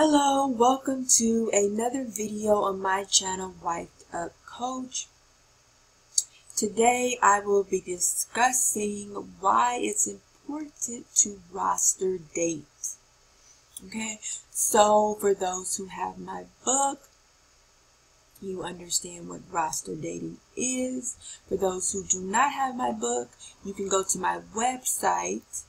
Hello, welcome to another video on my channel, Wifed Up Coach. Today I will be discussing why it's important to roster date. Okay, so for those who have my book, you understand what roster dating is. For those who do not have my book, you can go to my website,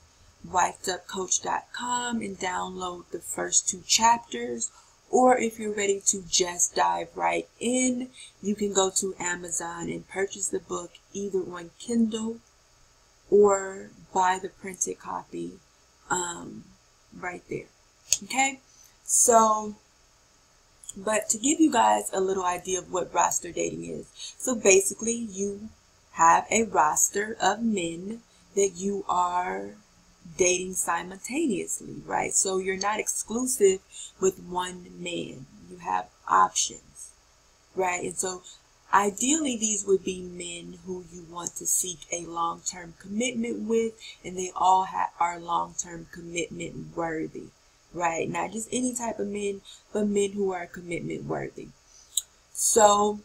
wifedupcoach.com, and download the first 2 chapters. Or if you're ready to just dive right in, you can go to Amazon and purchase the book either on Kindle or buy the printed copy right there. Okay, so but to give you guys a little idea of what roster dating is, so basically you have a roster of men that you are dating simultaneously, right? So you're not exclusive with one man. You have options, right? And so ideally these would be men who you want to seek a long-term commitment with, and they all are long-term commitment worthy, right? Not just any type of men, but men who are commitment worthy. So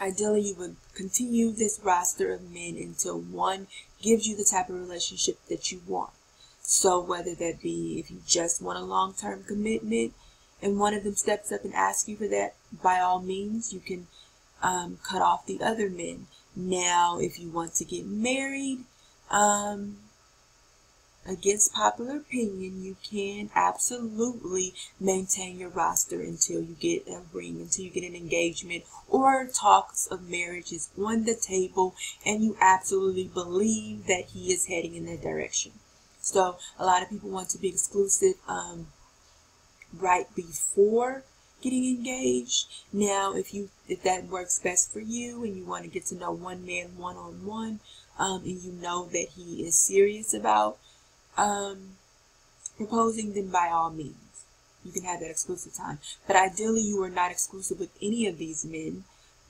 ideally you would continue this roster of men until one gives you the type of relationship that you want. So whether that be if you just want a long-term commitment and one of them steps up and asks you for that, by all means you can cut off the other men. Now if you want to get married, against popular opinion, you can absolutely maintain your roster until you get a ring, until you get an engagement, or talks of marriage is on the table and you absolutely believe that he is heading in that direction. So a lot of people want to be exclusive right before getting engaged. Now if that works best for you and you want to get to know one man one-on-one, and you know that he is serious about proposing, then by all means you can have that exclusive time. But ideally you are not exclusive with any of these men,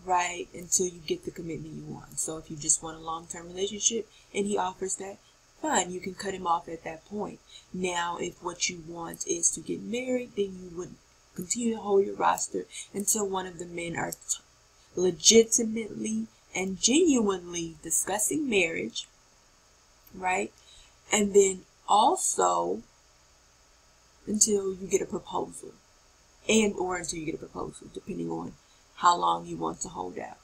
right, until you get the commitment you want. So if you just want a long-term relationship and he offers that, fine, you can cut him off at that point. Now if what you want is to get married, then you would continue to hold your roster until one of the men are legitimately and genuinely discussing marriage, right? And then also until you get a proposal, and or until you get a proposal, depending on how long you want to hold out,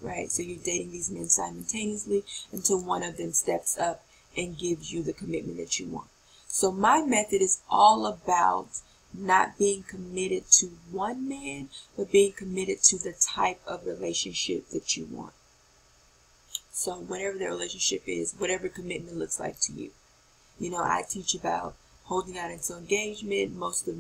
right? So you're dating these men simultaneously until one of them steps up and gives you the commitment that you want. So my method is all about not being committed to one man, but being committed to the type of relationship that you want. So whatever the relationship is, whatever commitment looks like to you. You know, I teach about holding out until engagement. Most of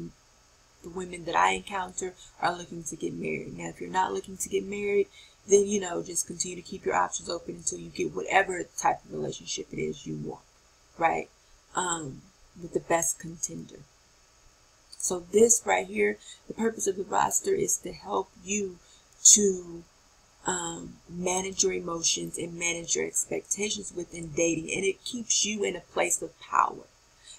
the women that I encounter are looking to get married. Now, if you're not looking to get married, then, you know, just continue to keep your options open until you get whatever type of relationship it is you want, right? With the best contender. So this right here, the purpose of the roster is to help you to manage your emotions and manage your expectations within dating, and it keeps you in a place of power.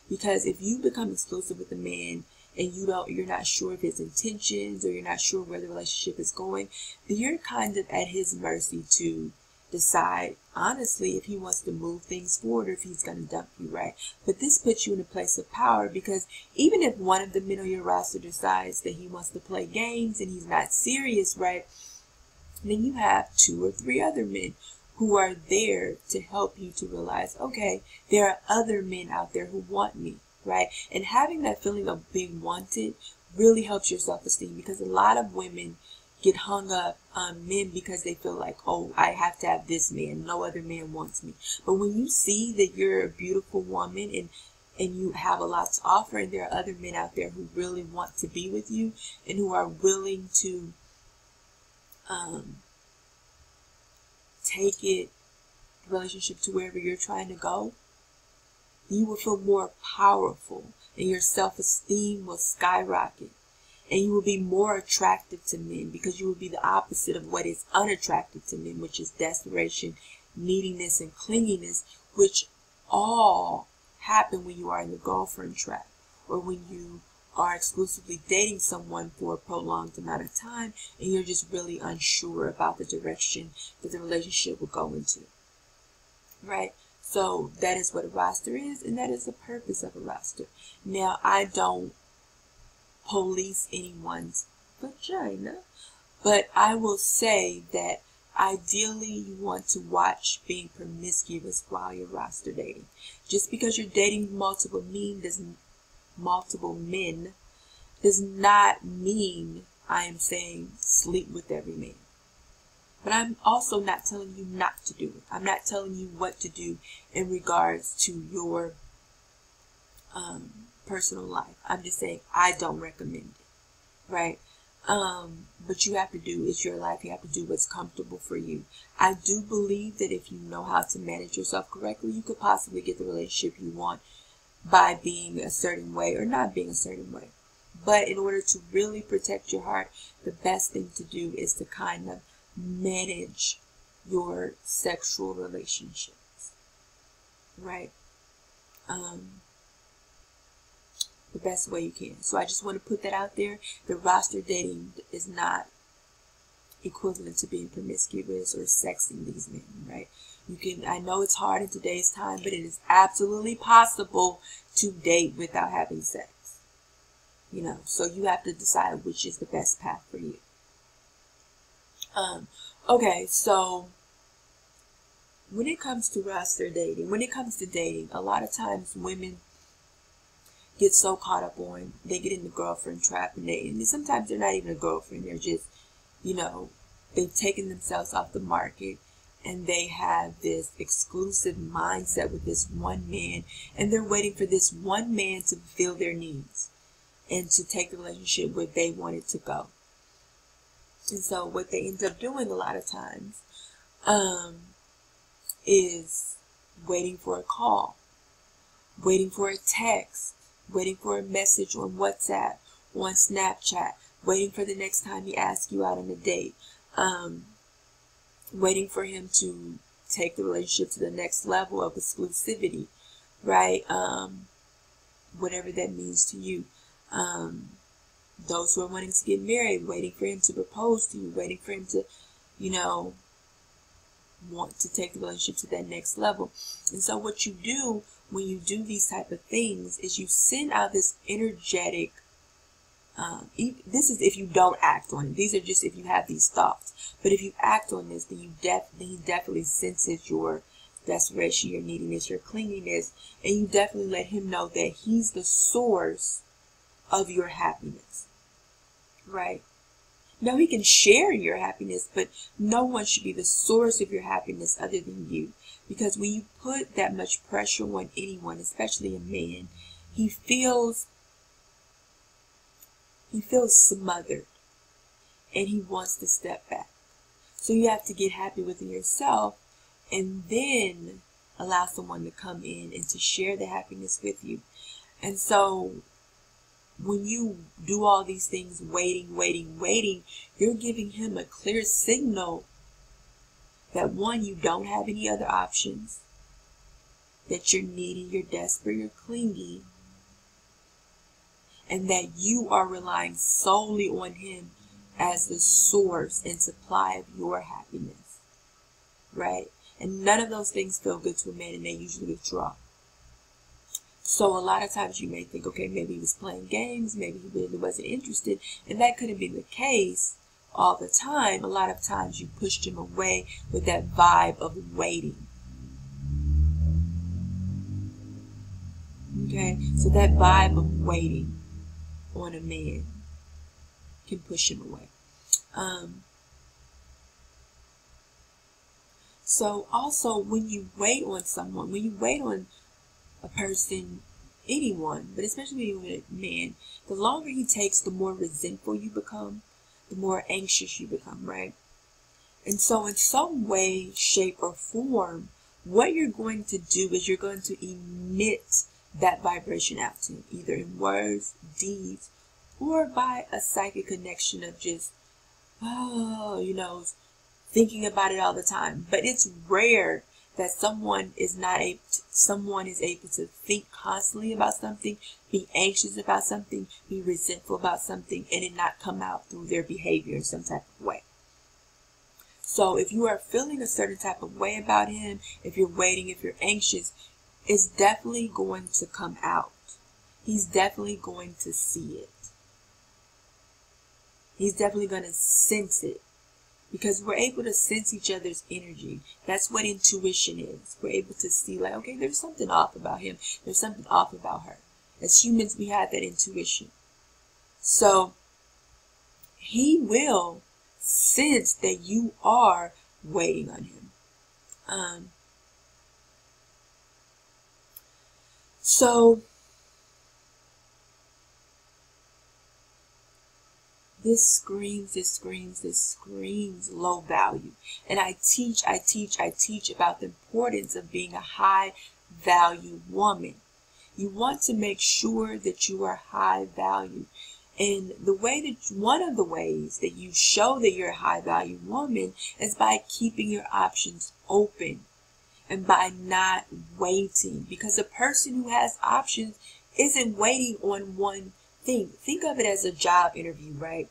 Because if you become exclusive with a man and you're not sure of his intentions, or you're not sure where the relationship is going, then you're kind of at his mercy to decide honestly if he wants to move things forward or if he's going to dump you, right? But this puts you in a place of power, because even if one of the men on your roster decides that he wants to play games and he's not serious, right, then you have 2 or 3 other men who are there to help you to realize, okay, there are other men out there who want me, right? And having that feeling of being wanted really helps your self-esteem, because a lot of women get hung up on men because they feel like, oh, I have to have this man, no other man wants me. But when you see that you're a beautiful woman and you have a lot to offer, and there are other men out there who really want to be with you and who are willing to take the relationship to wherever you're trying to go, you will feel more powerful and your self-esteem will skyrocket, and you will be more attractive to men, because you will be the opposite of what is unattractive to men, which is desperation, neediness, and clinginess, which all happen when you are in the girlfriend trap, or when you are exclusively dating someone for a prolonged amount of time and you're just really unsure about the direction that the relationship will go into, right? So that is what a roster is, and that is the purpose of a roster. Now, I don't police anyone's vagina, but I will say that ideally you want to watch being promiscuous while you're roster dating. Just because you're dating multiple men does not mean I am saying sleep with every man. But I'm also not telling you not to do it. I'm not telling you what to do in regards to your personal life. I'm just saying I don't recommend it, right? But you have to do, it's your life. You have to do what's comfortable for you. I do believe that if you know how to manage yourself correctly, you could possibly get the relationship you want by being a certain way or not being a certain way. But in order to really protect your heart, the best thing to do is to kind of manage your sexual relationships, right? The best way you can. So I just want to put that out there. The roster dating is not equivalent to being promiscuous or sexing these men, right? You can, I know it's hard in today's time, but it is absolutely possible to date without having sex. You know, so you have to decide which is the best path for you. Okay, so when it comes to roster dating, when it comes to dating, a lot of times women get so caught up on, they get in the girlfriend trap, and sometimes they're not even a girlfriend, they're just, you know, they've taken themselves off the market, and they have this exclusive mindset with this one man, and they're waiting for this one man to fulfill their needs and to take the relationship where they want it to go. And so what they end up doing a lot of times is waiting for a call, waiting for a text, waiting for a message on WhatsApp, on Snapchat, waiting for the next time he asks you out on a date, waiting for him to take the relationship to the next level of exclusivity, right? Whatever that means to you. Those who are wanting to get married, waiting for him to propose to you, waiting for him to, you know, want to take the relationship to that next level. And so what you do when you do these type of things is you send out this energetic, this is if you don't act on it. These are just if you have these thoughts. But if you act on this, then he definitely senses your desperation, your neediness, your clinginess, and you definitely let him know that he's the source of your happiness, right? Now, he can share your happiness, but no one should be the source of your happiness other than you. Because when you put that much pressure on anyone, especially a man, he feels smothered and he wants to step back. So you have to get happy within yourself and then allow someone to come in and to share the happiness with you. And so when you do all these things, waiting, you're giving him a clear signal that one, you don't have any other options, that you're needy, you're desperate, you're clingy, and that you are relying solely on him as the source and supply of your happiness, right? And none of those things feel good to a man, and they usually withdraw. So a lot of times you may think, okay, maybe he was playing games, maybe he really wasn't interested, and that couldn't be the case all the time. A lot of times you pushed him away with that vibe of waiting. Okay, so that vibe of waiting on a man can push him away. So also when you wait on someone, when you wait on a person, anyone, but especially when you're with a man, the longer he takes, the more resentful you become, the more anxious you become, right? And so in some way, shape, or form, what you're going to do is you're going to emit that vibration out to him, either in words, deeds, or by a psychic connection of just, thinking about it all the time. But it's rare that someone is able to think constantly about something, be anxious about something, be resentful about something, and it not come out through their behavior in some type of way. So if you are feeling a certain type of way about him, if you're waiting, if you're anxious, it's definitely going to come out. He's definitely going to see it. He's definitely going to sense it. Because we're able to sense each other's energy. That's what intuition is. We're able to see, like, okay, there's something off about him. There's something off about her. As humans, we have that intuition. So he will sense that you are waiting on him. So this screams low value. And I teach about the importance of being a high value woman. You want to make sure that you are high value. And one of the ways that you show that you're a high value woman is by keeping your options open and by not waiting. Because a person who has options isn't waiting on one thing. Think of it as a job interview, right?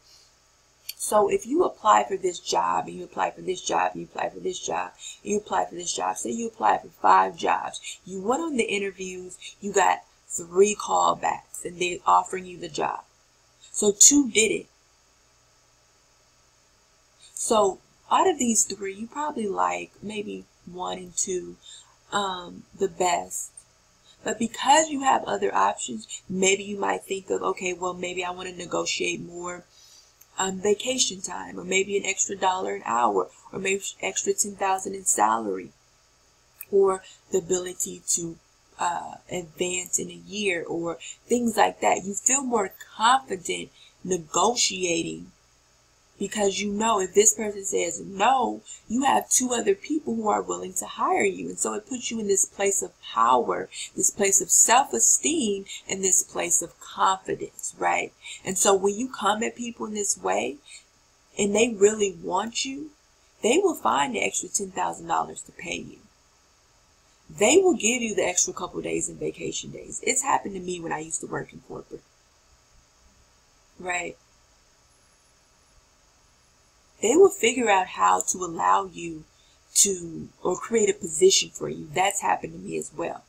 So if you apply for this job, and you apply for this job, and you apply for this job, and you apply for this job, say you apply for 5 jobs, you went on the interviews, you got 3 callbacks, and they're offering you the job. So 2 did it. So out of these 3, you probably like maybe 1 and 2 the best. But because you have other options, maybe you might think of, okay, well, maybe I want to negotiate more vacation time, or maybe an extra $1 an hour, or maybe extra $10,000 in salary, or the ability to advance in a year, or things like that. You feel more confident negotiating because you know if this person says no, you have 2 other people who are willing to hire you. And so it puts you in this place of power, this place of self-esteem, and this place of confidence, right? And so when you come at people in this way and they really want you, they will find the extra $10,000 to pay you. They will give you the extra couple days in vacation days. It's happened to me when I used to work in corporate, right? They will figure out how to allow you to, or create a position for you. That's happened to me as well.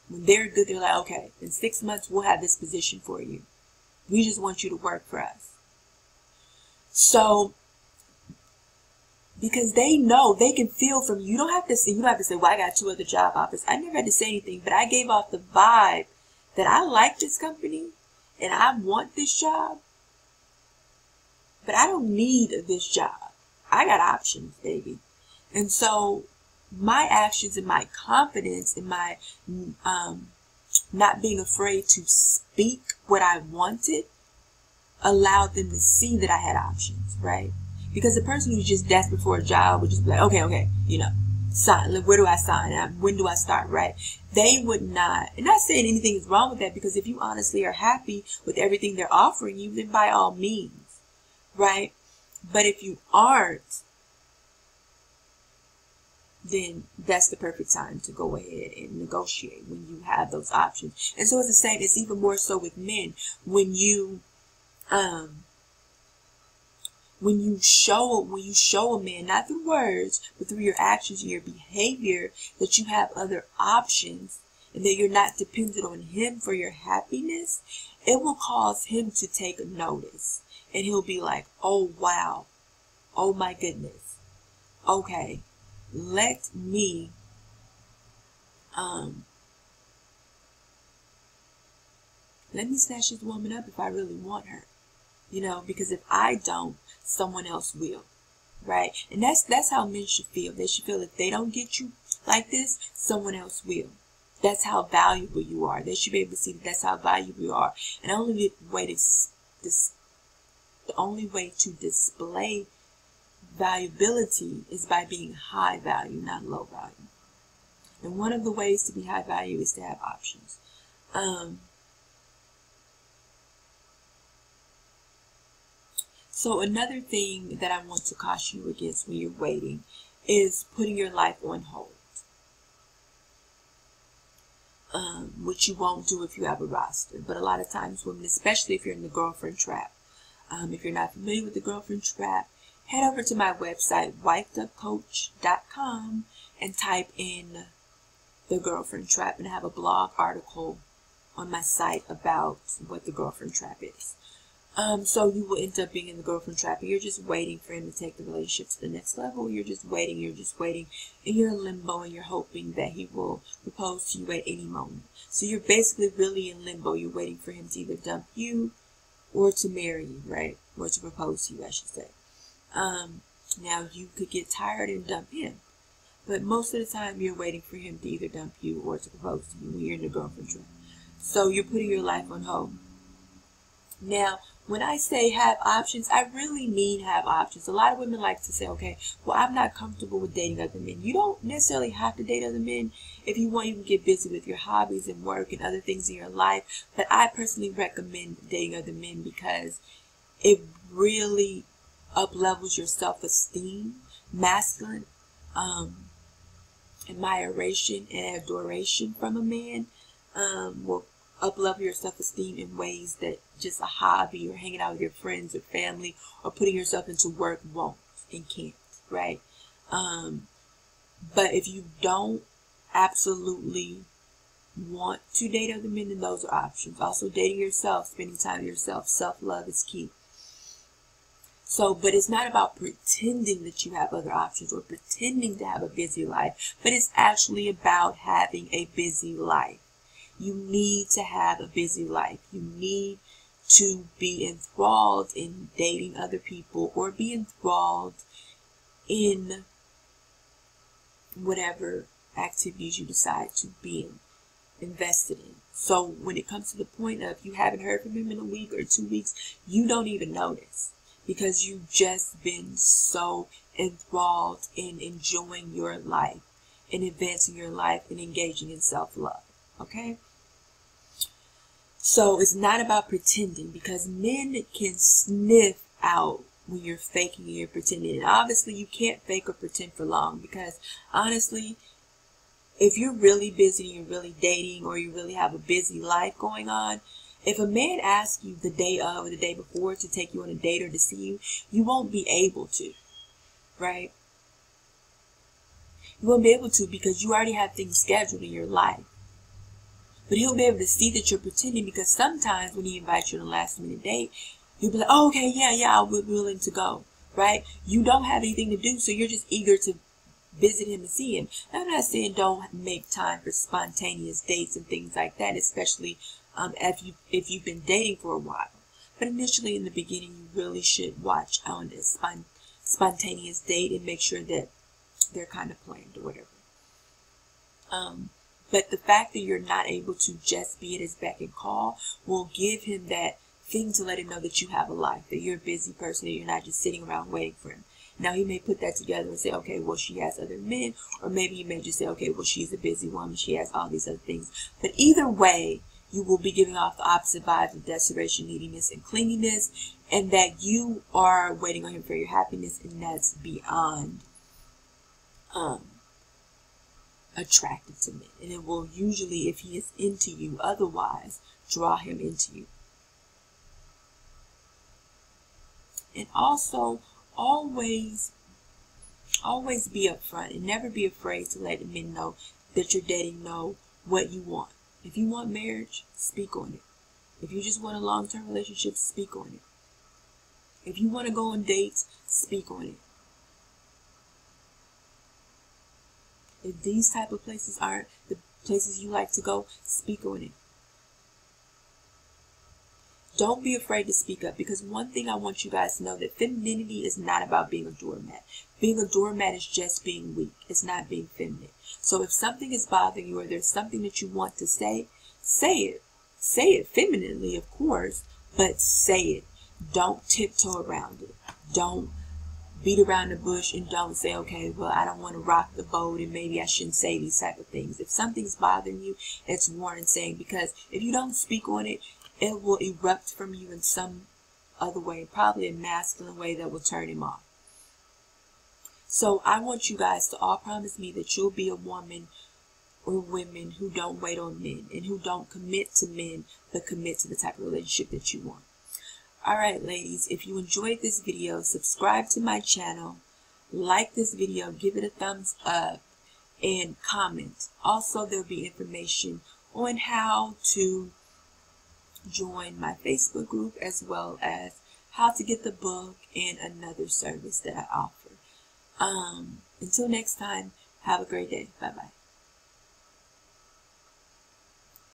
When they're good, they're like, okay, in 6 months, we'll have this position for you. We just want you to work for us. So, because they know, they can feel from you. You don't have to say, well, I got 2 other job offers. I never had to say anything, but I gave off the vibe that I like this company and I want this job. But I don't need this job. I got options, baby. And so my actions and my confidence and my not being afraid to speak what I wanted allowed them to see that I had options, right? Because the person who's just desperate for a job would just be like, okay, sign. Where do I sign? When do I start, right? They would not. And not saying anything is wrong with that, because if you honestly are happy with everything they're offering you, then by all means. Right? But if you aren't, then that's the perfect time to go ahead and negotiate when you have those options. And so it's the same, it's even more so with men. When you show a man, not through words, but through your actions and your behavior, that you have other options and that you're not dependent on him for your happiness, it will cause him to take notice. And he'll be like, oh, wow. Oh, my goodness. Okay. Let me snatch this woman up if I really want her. Because if I don't, someone else will. Right? And that's how men should feel. They should feel if they don't get you like this, someone else will. That's how valuable you are. They should be able to see that that's how valuable you are. And the only way to display valuability is by being high value, not low value. And one of the ways to be high value is to have options. So another thing that I want to caution you against when you're waiting is putting your life on hold. which you won't do if you have a roster. But a lot of times women, especially if you're in the girlfriend trap, if you're not familiar with the girlfriend trap, head over to my website, wifedupcoach.com, and type in the girlfriend trap, and I have a blog article on my site about what the girlfriend trap is. So you will end up being in the girlfriend trap, and you're just waiting for him to take the relationship to the next level. You're just waiting, and you're in limbo, and you're hoping that he will propose to you at any moment. So you're basically really in limbo. You're waiting for him to either dump you or to marry you, right? Or to propose to you, I should say. Now you could get tired and dump him, but most of the time you're waiting for him to either dump you or to propose to you when you're in the girlfriend trap. So you're putting your life on hold. Now, when I say have options, I really mean have options. A lot of women like to say, okay, well, I'm not comfortable with dating other men. You don't necessarily have to date other men. If you want, you can get busy with your hobbies and work and other things in your life. But I personally recommend dating other men because it really up-levels your self-esteem. Masculine admiration and adoration from a man will up-level your self-esteem in ways that just a hobby or hanging out with your friends or family or putting yourself into work won't and can't, right? But if you don't absolutely want to date other men, then those are options. Also, dating yourself, spending time with yourself. Self-love is key. So, but it's not about pretending that you have other options or pretending to have a busy life, but it's actually about having a busy life. You need to have a busy life. You need to be enthralled in dating other people or be enthralled in whatever activities you decide to be invested in. So when it comes to the point of you haven't heard from him in a week or 2 weeks, you don't even notice because you've just been so enthralled in enjoying your life and advancing your life and engaging in self-love. Okay? So it's not about pretending because men can sniff out when you're faking and you're pretending. And obviously you can't fake or pretend for long because honestly, if you're really busy and you're really dating or you really have a busy life going on, if a man asks you the day of or the day before to take you on a date or to see you, you won't be able to, right? You won't be able to because you already have things scheduled in your life. But he'll be able to see that you're pretending because sometimes when he invites you on a last minute date, you'll be like, oh, okay, yeah, I'll be willing to go, right? You don't have anything to do, so you're just eager to visit him and see him. I'm not saying don't make time for spontaneous dates and things like that, especially if you've been dating for a while. But initially in the beginning, you really should watch on this spontaneous date and make sure that they're kind of planned or whatever. But the fact that you're not able to just be at his beck and call will give him that thing to let him know that you have a life, that you're a busy person, that you're not just sitting around waiting for him. Now, he may put that together and say, okay, well, she has other men, or maybe he may just say, okay, well, she's a busy woman, she has all these other things. But either way, you will be giving off the opposite vibes of desperation, neediness, and clinginess, and that you are waiting on him for your happiness, and that's beyond attractive to men. And it will usually, if he is into you, otherwise, draw him into you. And also, always be upfront and never be afraid to let the men know that you're dating know what you want. If you want marriage, speak on it. If you just want a long-term relationship, speak on it. If you want to go on dates, speak on it. If these type of places aren't the places you like to go, speak on it. Don't be afraid to speak up, because one thing I want you guys to know, that femininity is not about being a doormat. Being a doormat is just being weak. It's not being feminine. So if something is bothering you or there's something that you want to say, say it. Say it femininely, of course, but say it. Don't tiptoe around it. Don't beat around the bush and don't say, okay, well, I don't want to rock the boat and maybe I shouldn't say these type of things. If something's bothering you, it's warranted saying, because if you don't speak on it, it will erupt from you in some other way, probably a masculine way that will turn him off. So I want you guys to all promise me that you'll be a woman or women who don't wait on men and who don't commit to men, but commit to the type of relationship that you want. Alright ladies, if you enjoyed this video, subscribe to my channel, like this video, give it a thumbs up, and comment. Also, there'll be information on how to join my Facebook group, as well as how to get the book and another service that I offer. Until next time, have a great day. Bye-bye.